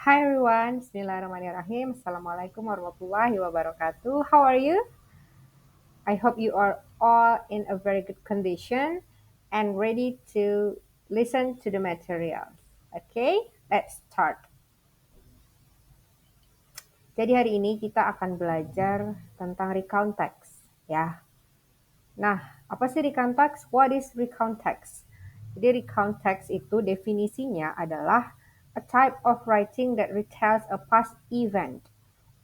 Hi everyone, Bismillahirrahmanirrahim. Assalamualaikum warahmatullahi wabarakatuh. How are you? I hope you are all in a very good condition and ready to listen to the material. Okay, let's start. Jadi hari ini kita akan belajar tentang recount text, ya. Nah, apa sih recount text? What is recount text? Jadi recount text itu definisinya adalah a type of writing that retells a past event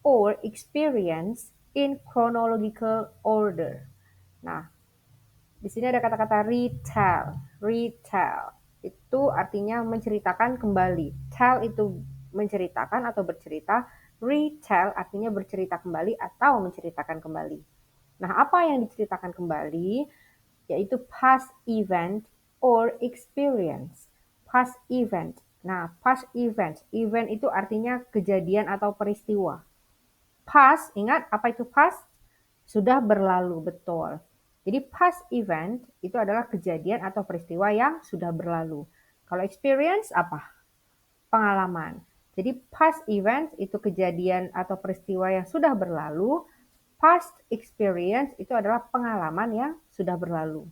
or experience in chronological order. Nah, di sini ada kata-kata retell. Retell itu artinya menceritakan kembali. Tell itu menceritakan atau bercerita. Retell artinya bercerita kembali atau menceritakan kembali. Nah, apa yang diceritakan kembali? Yaitu past event or experience. Past event. Nah, past event. Event itu artinya kejadian atau peristiwa. Past, ingat apa itu past? Sudah berlalu, betul. Jadi past event itu adalah kejadian atau peristiwa yang sudah berlalu. Kalau experience apa? Pengalaman. Jadi past event itu kejadian atau peristiwa yang sudah berlalu. Past experience itu adalah pengalaman yang sudah berlalu.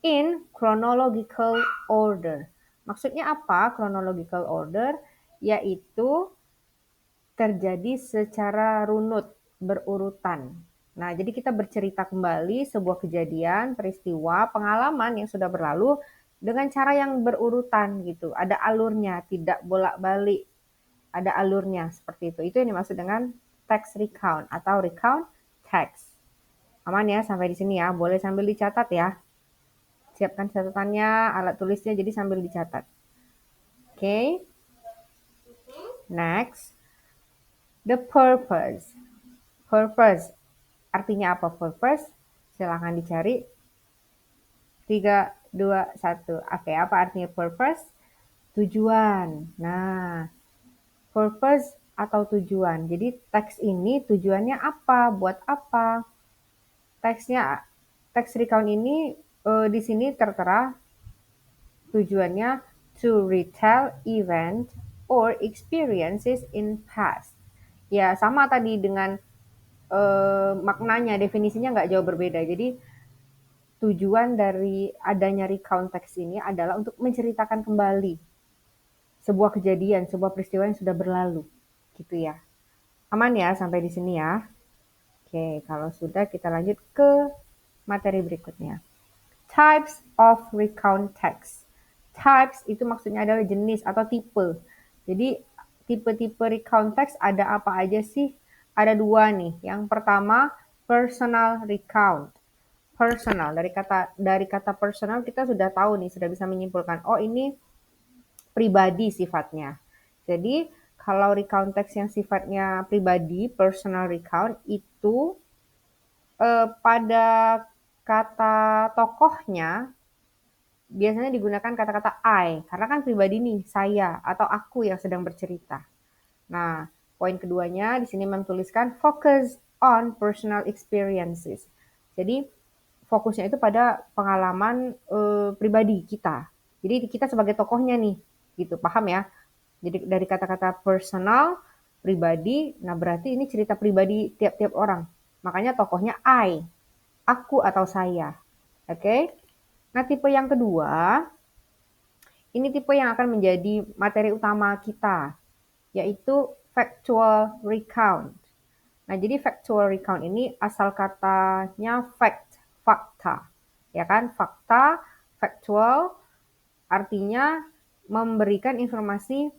In chronological order. Maksudnya apa chronological order? Yaitu terjadi secara runut, berurutan. Nah, jadi kita bercerita kembali sebuah kejadian, peristiwa, pengalaman yang sudah berlalu dengan cara yang berurutan gitu. Ada alurnya, tidak bolak-balik. Ada alurnya seperti itu. Itu yang dimaksud dengan text recount atau recount text. Aman ya sampai di sini ya. Boleh sambil dicatat ya. Siapkan catatannya, alat tulisnya jadi sambil dicatat. Oke. Next. The purpose. Purpose. Artinya apa purpose? Silahkan dicari. 3, 2, 1. Oke, apa artinya purpose? Tujuan. Nah, purpose atau tujuan. Jadi teks ini tujuannya apa? Buat apa? Teksnya, teks recount ini di sini tertera tujuannya to retell event or experiences in past. Ya, sama tadi dengan maknanya, definisinya nggak jauh berbeda. Jadi tujuan dari adanya recount text ini adalah untuk menceritakan kembali sebuah kejadian, sebuah peristiwa yang sudah berlalu. Gitu ya. Aman ya sampai di sini ya. Oke, kalau sudah kita lanjut ke materi berikutnya. Types of recount text. Types itu maksudnya adalah jenis atau tipe. Jadi tipe-tipe recount text ada apa aja sih? Ada dua nih. Yang pertama personal recount. Personal, dari kata personal kita sudah tahu nih, sudah bisa menyimpulkan oh ini pribadi sifatnya. Jadi kalau recount text yang sifatnya pribadi, personal recount itu pada kata tokohnya biasanya digunakan kata-kata I, karena kan pribadi nih, saya atau aku yang sedang bercerita. Nah, poin keduanya di sini menuliskan focus on personal experiences. Jadi fokusnya itu pada pengalaman pribadi kita. Jadi kita sebagai tokohnya nih, gitu, paham ya? Jadi dari kata-kata personal, pribadi, nah berarti ini cerita pribadi tiap-tiap orang. Makanya tokohnya I, aku atau saya. Oke? Nah tipe yang kedua, ini tipe yang akan menjadi materi utama kita, yaitu factual recount. Nah, jadi factual recount ini asal katanya fact, fakta. Ya kan? Fakta, factual artinya memberikan informasi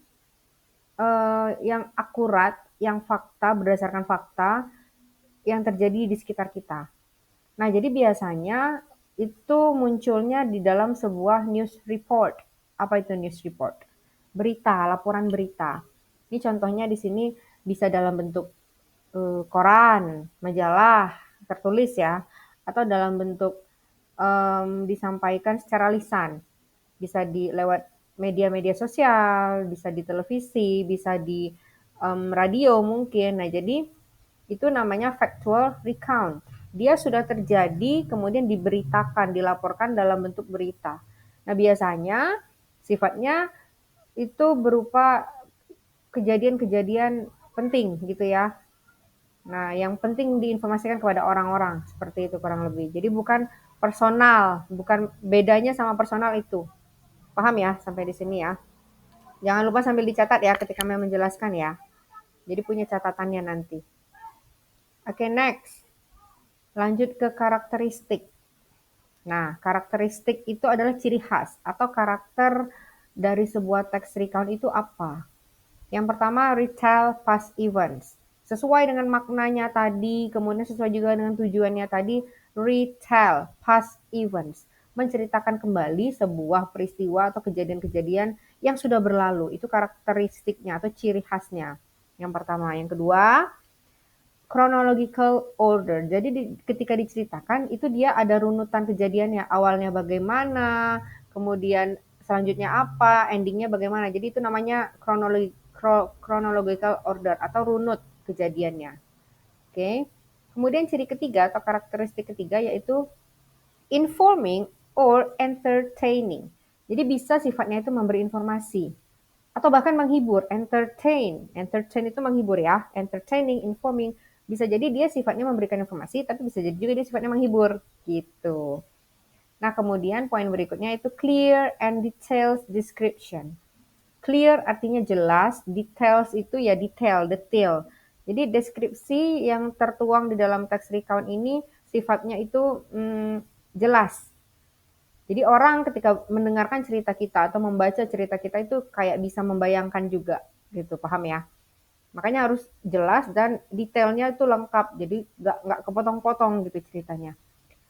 yang akurat, yang fakta, berdasarkan fakta yang terjadi di sekitar kita. Nah, jadi biasanya itu munculnya di dalam sebuah news report. Apa itu news report? Berita, laporan berita. Ini contohnya di sini bisa dalam bentuk koran, majalah, tertulis ya, atau dalam bentuk disampaikan secara lisan. Bisa lewat media-media sosial, bisa di televisi, bisa di radio mungkin. Nah, jadi itu namanya factual recount. Dia sudah terjadi, kemudian diberitakan, dilaporkan dalam bentuk berita. Nah, biasanya sifatnya itu berupa kejadian-kejadian penting gitu ya. Nah, yang penting diinformasikan kepada orang-orang, seperti itu kurang lebih. Jadi bukan personal, bukan bedanya sama personal itu. Paham ya sampai di sini ya? Jangan lupa sambil dicatat ya ketika saya menjelaskan ya. Jadi punya catatannya nanti. Oke, next. Lanjut ke karakteristik. Nah, karakteristik itu adalah ciri khas atau karakter dari sebuah text recount itu apa? Yang pertama, retell past events. Sesuai dengan maknanya tadi, kemudian sesuai juga dengan tujuannya tadi, retell past events. Menceritakan kembali sebuah peristiwa atau kejadian-kejadian yang sudah berlalu. Itu karakteristiknya atau ciri khasnya. Yang pertama. Yang kedua, chronological order. Jadi ketika diceritakan itu dia ada runutan kejadiannya. Awalnya bagaimana, kemudian selanjutnya apa, endingnya bagaimana. Jadi itu namanya chronological order atau runut kejadiannya. Oke. Kemudian ciri ketiga atau karakteristik ketiga yaitu informing or entertaining. Jadi bisa sifatnya itu memberi informasi atau bahkan menghibur. Entertain itu menghibur ya. Entertaining, informing, bisa jadi dia sifatnya memberikan informasi, tapi bisa jadi juga dia sifatnya menghibur gitu. Nah, kemudian poin berikutnya itu clear and detailed description. Clear artinya jelas, details itu ya detail. Jadi deskripsi yang tertuang di dalam text recount ini sifatnya itu jelas. Jadi orang ketika mendengarkan cerita kita atau membaca cerita kita itu kayak bisa membayangkan juga gitu, paham ya? Makanya harus jelas dan detailnya itu lengkap, jadi nggak kepotong-potong gitu ceritanya.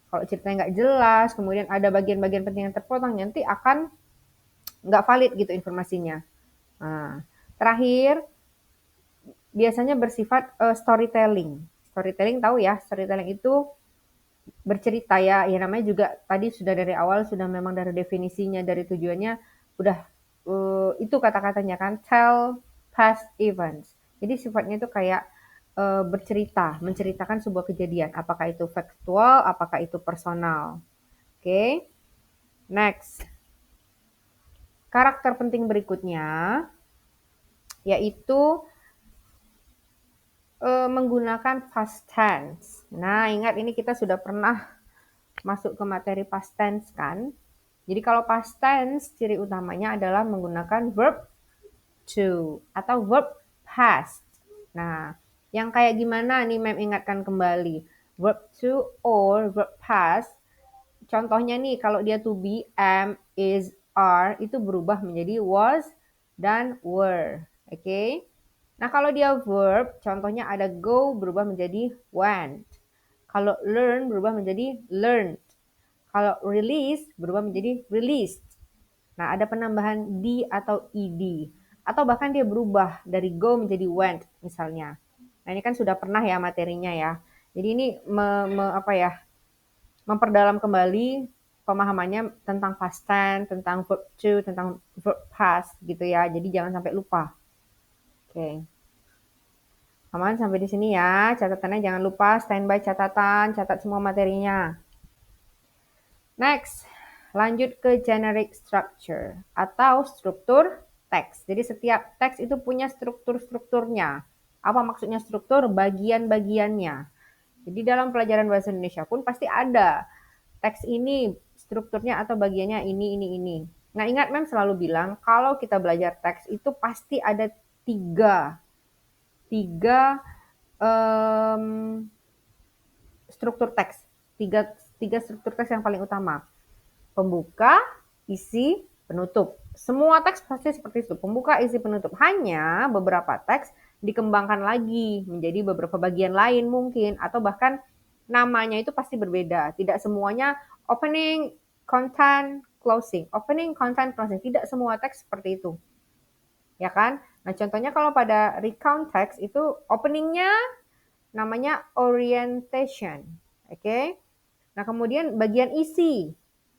Kalau ceritanya nggak jelas, kemudian ada bagian-bagian penting yang terpotong, nanti akan nggak valid gitu informasinya. Nah, terakhir, biasanya bersifat storytelling. Storytelling tahu ya, storytelling itu bercerita ya, ya namanya juga tadi sudah dari awal sudah memang dari definisinya, dari tujuannya udah itu kata-katanya kan, tell past events. Jadi sifatnya itu kayak bercerita, menceritakan sebuah kejadian, apakah itu faktual, apakah itu personal. Oke, next. Karakter penting berikutnya yaitu menggunakan past tense. Nah, ingat ini kita sudah pernah masuk ke materi past tense kan. Jadi kalau past tense ciri utamanya adalah menggunakan verb to atau verb past. Nah, yang kayak gimana nih Mem ingatkan kembali. Verb to or verb past. Contohnya nih kalau dia to be, am, is, are itu berubah menjadi was dan were. Oke. Okay? Nah, kalau dia verb, contohnya ada go berubah menjadi went. Kalau learn berubah menjadi learned. Kalau release berubah menjadi released. Nah, ada penambahan d atau ed. Atau bahkan dia berubah dari go menjadi went misalnya. Nah, ini kan sudah pernah ya materinya ya. Jadi ini memperdalam kembali pemahamannya tentang past tense, tentang verb to, tentang verb past gitu ya. Jadi jangan sampai lupa. Oke. Aman sampai di sini ya. Catatannya jangan lupa standby catatan, catat semua materinya. Next, lanjut ke generic structure atau struktur teks. Jadi setiap teks itu punya strukturnya. Apa maksudnya struktur? Bagian-bagiannya. Jadi dalam pelajaran bahasa Indonesia pun pasti ada teks ini strukturnya atau bagiannya ini. Nah, ingat Mem selalu bilang kalau kita belajar teks itu pasti ada tiga struktur teks. Tiga struktur teks yang paling utama. Pembuka, isi, penutup. Semua teks pasti seperti itu. Pembuka, isi, penutup. Hanya beberapa teks dikembangkan lagi menjadi beberapa bagian lain mungkin. Atau bahkan namanya itu pasti berbeda. Tidak semuanya opening, content, closing. Opening, content, closing. Tidak semua teks seperti itu. Ya kan? Nah, contohnya kalau pada recount text itu openingnya namanya orientation. Oke. Nah, kemudian bagian isi,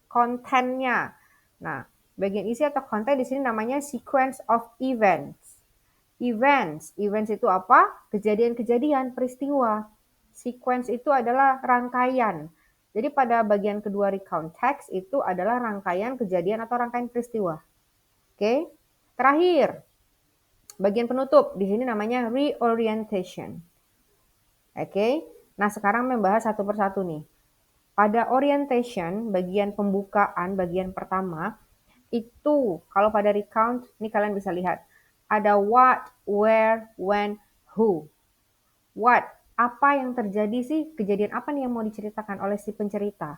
kontennya. Nah, bagian isi atau konten di sini namanya sequence of events. Events itu apa? Kejadian-kejadian, peristiwa. Sequence itu adalah rangkaian. Jadi pada bagian kedua recount text itu adalah rangkaian kejadian atau rangkaian peristiwa. Oke. Terakhir, bagian penutup di sini namanya reorientation. Oke. Nah, sekarang membahas satu persatu nih. Pada orientation, bagian pembukaan, bagian pertama, itu kalau pada recount, ini kalian bisa lihat. Ada what, where, when, who. What, apa yang terjadi sih? Kejadian apa nih yang mau diceritakan oleh si pencerita?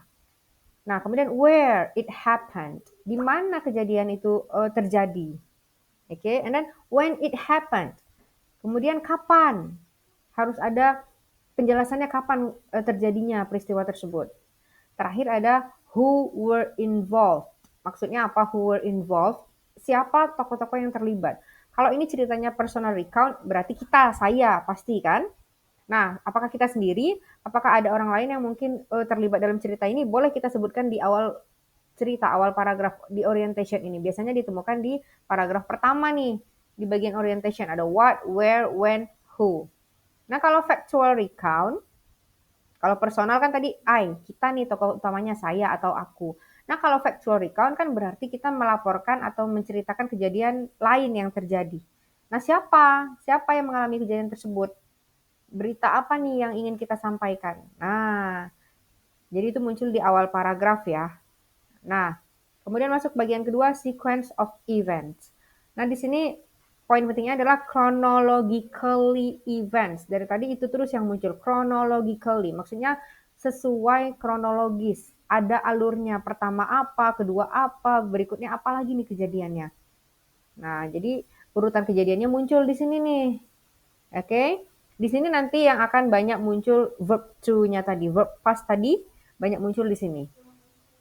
Nah, kemudian where it happened. Di mana kejadian itu terjadi? Oke, and then when it happened. Kemudian kapan? Harus ada penjelasannya kapan terjadinya peristiwa tersebut. Terakhir ada who were involved. Maksudnya apa who were involved? Siapa tokoh-tokoh yang terlibat? Kalau ini ceritanya personal recount, berarti kita, saya, pasti kan? Nah, apakah kita sendiri? Apakah ada orang lain yang mungkin terlibat dalam cerita ini? Boleh kita sebutkan di awal cerita, awal paragraf di orientation ini. Biasanya ditemukan di paragraf pertama nih. Di bagian orientation ada what, where, when, who. Nah, kalau factual recount, kalau personal kan tadi kita nih tokoh utamanya saya atau aku. Nah, kalau factual recount kan berarti kita melaporkan atau menceritakan kejadian lain yang terjadi. Nah, siapa? Siapa yang mengalami kejadian tersebut? Berita apa nih yang ingin kita sampaikan? Nah, jadi itu muncul di awal paragraf ya. Nah, kemudian masuk bagian kedua, sequence of events. Nah, di sini poin pentingnya adalah chronologically events. Dari tadi itu terus yang muncul, chronologically. Maksudnya sesuai kronologis. Ada alurnya, pertama apa, kedua apa, berikutnya apa lagi nih kejadiannya. Nah, jadi urutan kejadiannya muncul di sini nih. Oke? Di sini nanti yang akan banyak muncul verb to-nya tadi, verb past tadi banyak muncul di sini.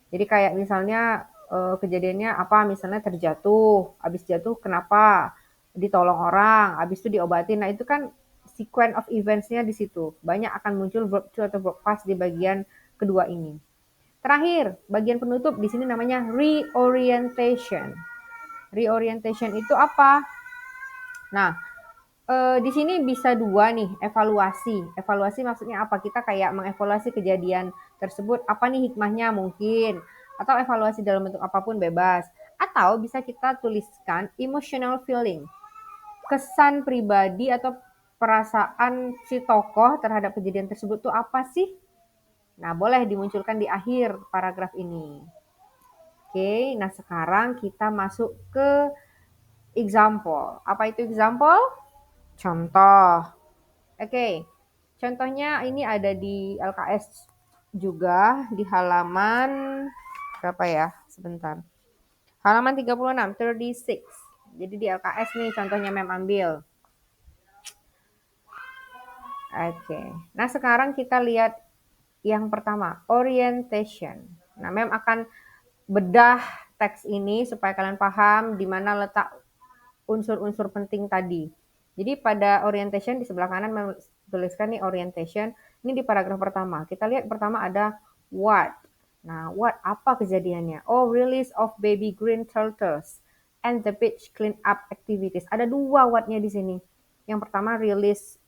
Jadi kayak misalnya kejadiannya apa, misalnya terjatuh, habis jatuh kenapa, ditolong orang, habis itu diobatin. Nah, itu kan sequence of events-nya di situ. Banyak akan muncul verb to atau verb past di bagian kedua ini. Terakhir, bagian penutup di sini namanya reorientation. Reorientation itu apa? Nah, di sini bisa dua nih, evaluasi. Evaluasi maksudnya apa? Kita kayak mengevaluasi kejadian tersebut, apa nih hikmahnya mungkin. Atau evaluasi dalam bentuk apapun bebas. Atau bisa kita tuliskan emotional feeling. Kesan pribadi atau perasaan si tokoh terhadap kejadian tersebut tuh apa sih? Nah, boleh dimunculkan di akhir paragraf ini. Oke, nah sekarang kita masuk ke example. Apa itu example? Contoh. Oke, contohnya ini ada di LKS juga di halaman berapa ya? Sebentar. Halaman 36, 36. Jadi di LKS nih contohnya Mem ambil. Oke. Nah, sekarang kita lihat yang pertama, orientation. Nah, Mem akan bedah teks ini supaya kalian paham di mana letak unsur-unsur penting tadi. Jadi pada orientation di sebelah kanan tuliskan nih orientation. Ini di paragraf pertama. Kita lihat pertama ada what. Nah, what apa kejadiannya? Oh, release of baby green turtles and the beach clean up activities. Ada dua what-nya di sini. Yang pertama release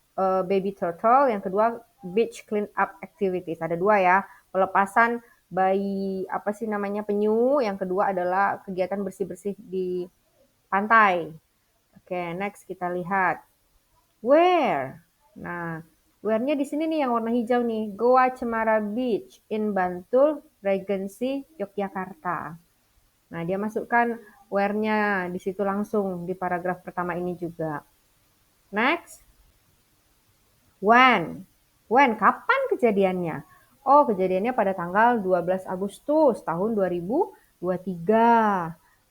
baby turtle, yang kedua beach clean up activities. Ada dua ya. Pelepasan bayi apa sih namanya penyu, yang kedua adalah kegiatan bersih-bersih di pantai. Oke, next kita lihat. Where? Nah, where-nya di sini nih yang warna hijau nih. Goa Cemara Beach in Bantul, Regency, Yogyakarta. Nah, dia masukkan where-nya di situ langsung di paragraf pertama ini juga. Next. When? When? Kapan kejadiannya? Oh, kejadiannya pada tanggal 12 Agustus tahun 2023.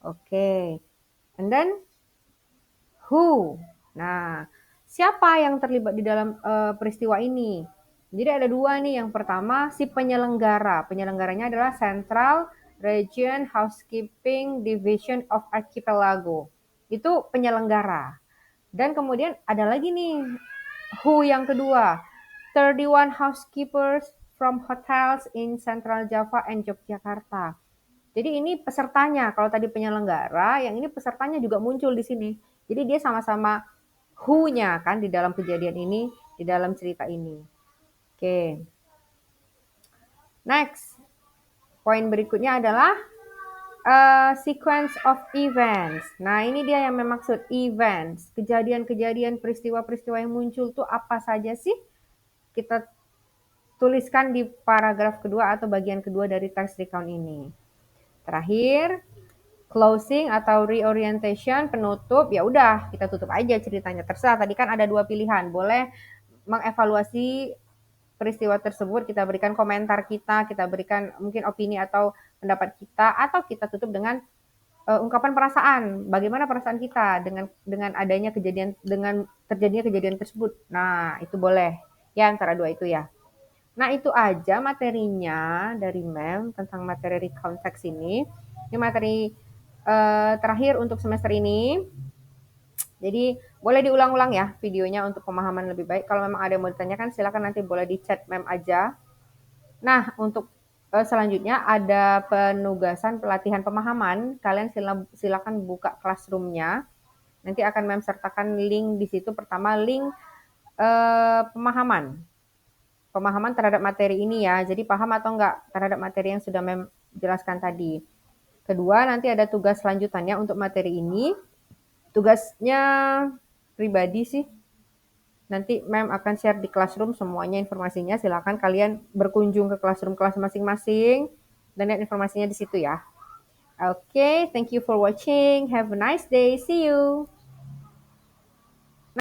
Oke. And then who? Nah, siapa yang terlibat di dalam peristiwa ini? Jadi ada dua nih. Yang pertama si penyelenggara. Penyelenggaranya adalah Central Region Housekeeping Division of Archipelago. Itu penyelenggara. Dan kemudian ada lagi nih who yang kedua. 31 housekeepers from hotels in Central Java and Yogyakarta. Jadi ini pesertanya. Kalau tadi penyelenggara, yang ini pesertanya juga muncul di sini. Jadi dia sama-sama who-nya kan di dalam kejadian ini, di dalam cerita ini. Oke. Next. Poin berikutnya adalah Sequence of events. Nah, ini dia yang memaksud events. Kejadian-kejadian, peristiwa-peristiwa yang muncul tuh apa saja sih? Kita tuliskan di paragraf kedua atau bagian kedua dari task recount ini. Terakhir, closing atau reorientation, penutup, ya udah kita tutup aja ceritanya. Terserah, tadi kan ada 2 pilihan. Boleh mengevaluasi peristiwa tersebut, kita berikan komentar kita berikan mungkin opini atau pendapat kita, atau kita tutup dengan ungkapan perasaan. Bagaimana perasaan kita dengan adanya kejadian, dengan terjadinya kejadian tersebut. Nah, itu boleh. Ya, antara 2 itu ya. Nah, itu aja materinya dari Mem tentang materi recount text ini. Ini materi terakhir untuk semester ini. Jadi boleh diulang-ulang ya videonya untuk pemahaman lebih baik. Kalau memang ada yang mau ditanyakan silakan nanti boleh di chat Mem aja. Nah, untuk selanjutnya ada penugasan pelatihan pemahaman. Kalian silakan buka classroom-nya. Nanti akan Mem sertakan link di situ. Pertama link pemahaman terhadap materi ini ya. Jadi paham atau enggak terhadap materi yang sudah Mem jelaskan tadi. Kedua, nanti ada tugas lanjutannya untuk materi ini. Tugasnya pribadi sih. Nanti Mem akan share di classroom semuanya informasinya. Silakan kalian berkunjung ke classroom kelas masing-masing dan lihat informasinya di situ ya. Okay, thank you for watching. Have a nice day. See you.